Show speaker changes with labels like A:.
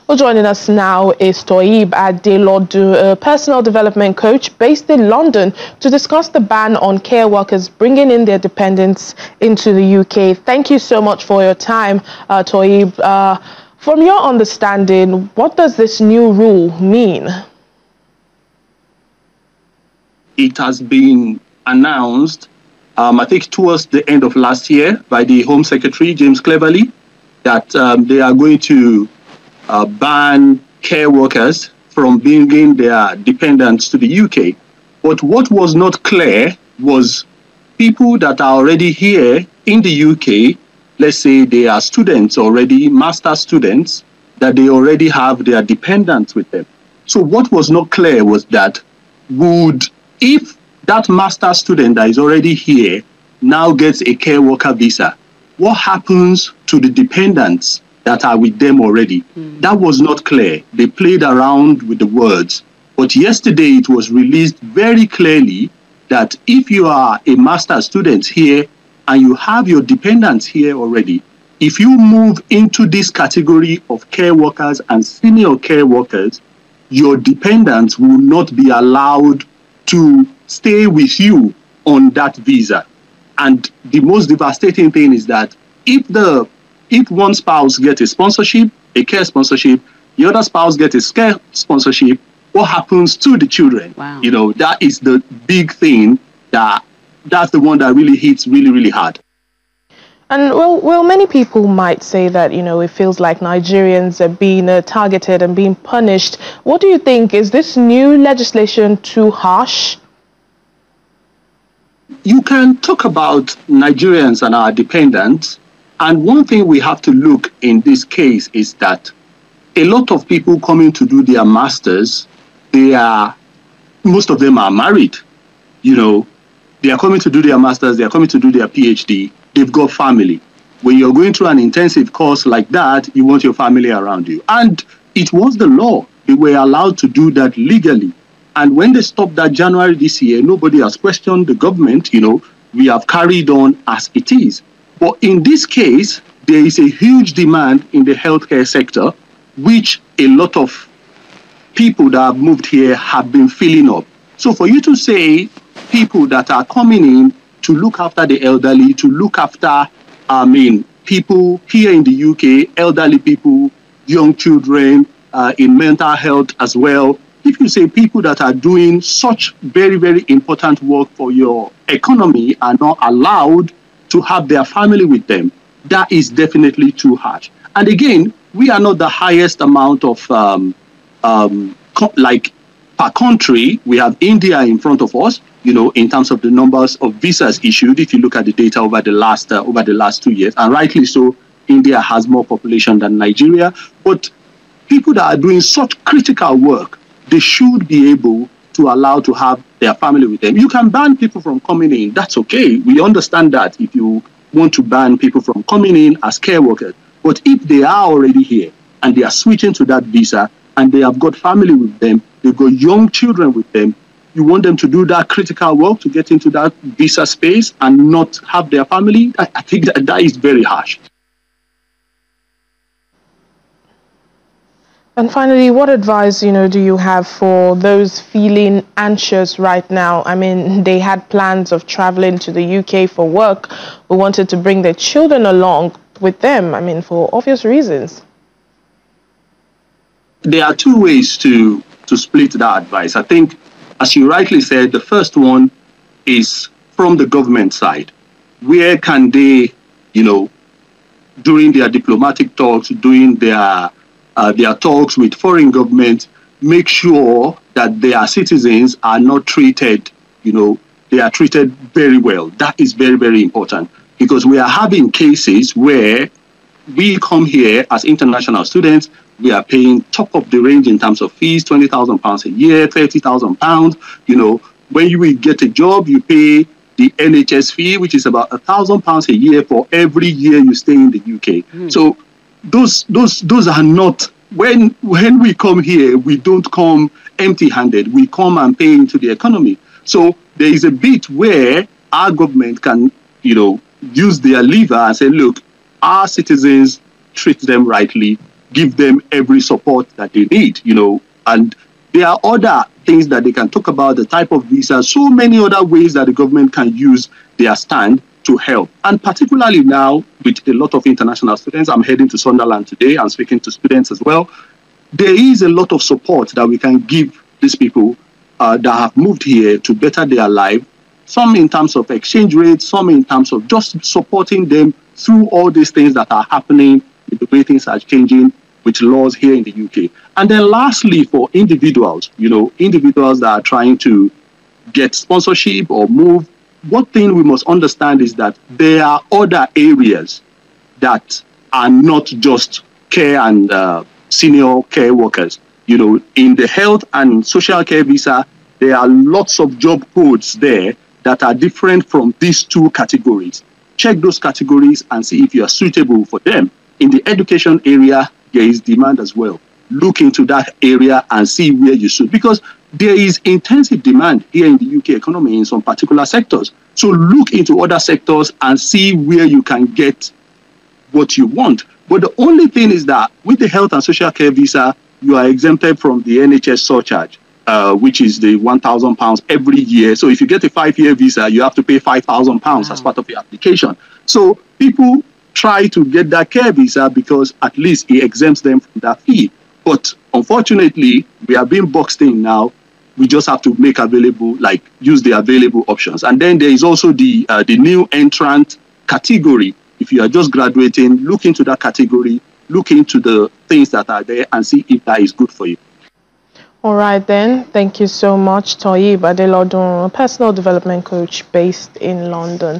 A: Well, joining us now is Toib Adelodun, a personal development coach based in London, to discuss the ban on care workers bringing in their dependents into the UK. Thank you so much for your time, Toib. From your understanding, what does this new rule mean?
B: It has been announced, I think towards the end of last year, by the Home Secretary, James Cleverly, that they are going to ban care workers from bringing their dependents to the UK. But what was not clear was people that are already here in the UK, let's say they are students already, master students, that they already have their dependents with them. So what was not clear was that if that master student that is already here now gets a care worker visa, what happens to the dependents that are with them already? That was not clear. They played around with the words. But yesterday it was released very clearly that if you are a master student here and you have your dependents here already, if you move into this category of care workers and senior care workers, your dependents will not be allowed to stay with you on that visa. And the most devastating thing is that if one spouse gets a sponsorship, a care sponsorship, the other spouse gets a care sponsorship, what happens to the children?
C: Wow.
B: You know, that is the big thing, that's the one that really hits really, really hard.
A: And well, many people might say that, you know, it feels like Nigerians are being targeted and being punished. What do you think? Is this new legislation too harsh?
B: You can talk about Nigerians and our dependents. And one thing we have to look in this case is that a lot of people coming to do their masters, most of them are married. You know, they are coming to do their masters, they are coming to do their PhD, they've got family. When you're going through an intensive course like that, you want your family around you. And it was the law. They were allowed to do that legally. And when they stopped that January this year, nobody has questioned the government. You know, we have carried on as it is. But in this case, there is a huge demand in the healthcare sector, which a lot of people that have moved here have been filling up. So for you to say people that are coming in to look after the elderly, to look after, people here in the UK, elderly people, young children, in mental health as well. If you say people that are doing such very, very important work for your economy are not allowed to have their family with them, that is definitely too harsh. And again, we are not the highest amount of, per country. We have India in front of us, you know, in terms of the numbers of visas issued. If you look at the data over the last 2 years, and rightly so, India has more population than Nigeria. But people that are doing such critical work, they should be able to allow to have their family with them. You can ban people from coming in. That's okay. We understand that if you want to ban people from coming in as care workers. But if they are already here and they are switching to that visa and they have got family with them, they've got young children with them, you want them to do that critical work to get into that visa space and not have their family? I think that is very harsh.
A: And finally, what advice, do you have for those feeling anxious right now? I mean, they had plans of traveling to the UK for work, but wanted to bring their children along with them, I mean, for obvious reasons.
B: There are two ways to split that advice. I think, as you rightly said, the first one is from the government side. Where can they, during their diplomatic talks, doing their talks with foreign governments, make sure that their citizens are not treated, they are treated very well. That is very, very important, because we are having cases where we come here as international students, we are paying top of the range in terms of fees, £20,000 a year, £30,000. When you will get a job, you pay the NHS fee, which is about £1,000 a year for every year you stay in the UK. So those are not, when we come here, we don't come empty-handed. We come and pay into the economy. So there is a bit where our government can, use their lever and say, look, our citizens, treat them rightly. give them every support that they need, and there are other things that they can talk about, the type of visa, so many other ways that the government can use their stand to help. And particularly now, with a lot of international students, I'm heading to Sunderland today and speaking to students as well, there is a lot of support that we can give these people that have moved here to better their life, some in terms of exchange rates, some in terms of just supporting them through all these things that are happening, the way things are changing with laws here in the UK. And then lastly, for individuals, individuals that are trying to get sponsorship or move, one thing we must understand is that there are other areas that are not just care and senior care workers. In the health and social care visa, there are lots of job codes there that are different from these two categories. Check those categories and see if you are suitable for them. In the education area, there is demand as well. Look into that area and see where you should, because there is intensive demand here in the UK economy in some particular sectors. So look into other sectors and see where you can get what you want. But the only thing is that with the health and social care visa, you are exempted from the NHS surcharge, which is the £1,000 every year. So if you get a 5-year visa, you have to pay £5,000 as part of your application. So people try to get that care visa because at least it exempts them from that fee. But unfortunately, we are being boxed in now. We just have to make available, use the available options. And then there is also the new entrant category. If you are just graduating, look into that category, look into the things that are there and see if that is good for you.
A: All right, then. Thank you so much, Toyib Adelodun, a personal development coach based in London.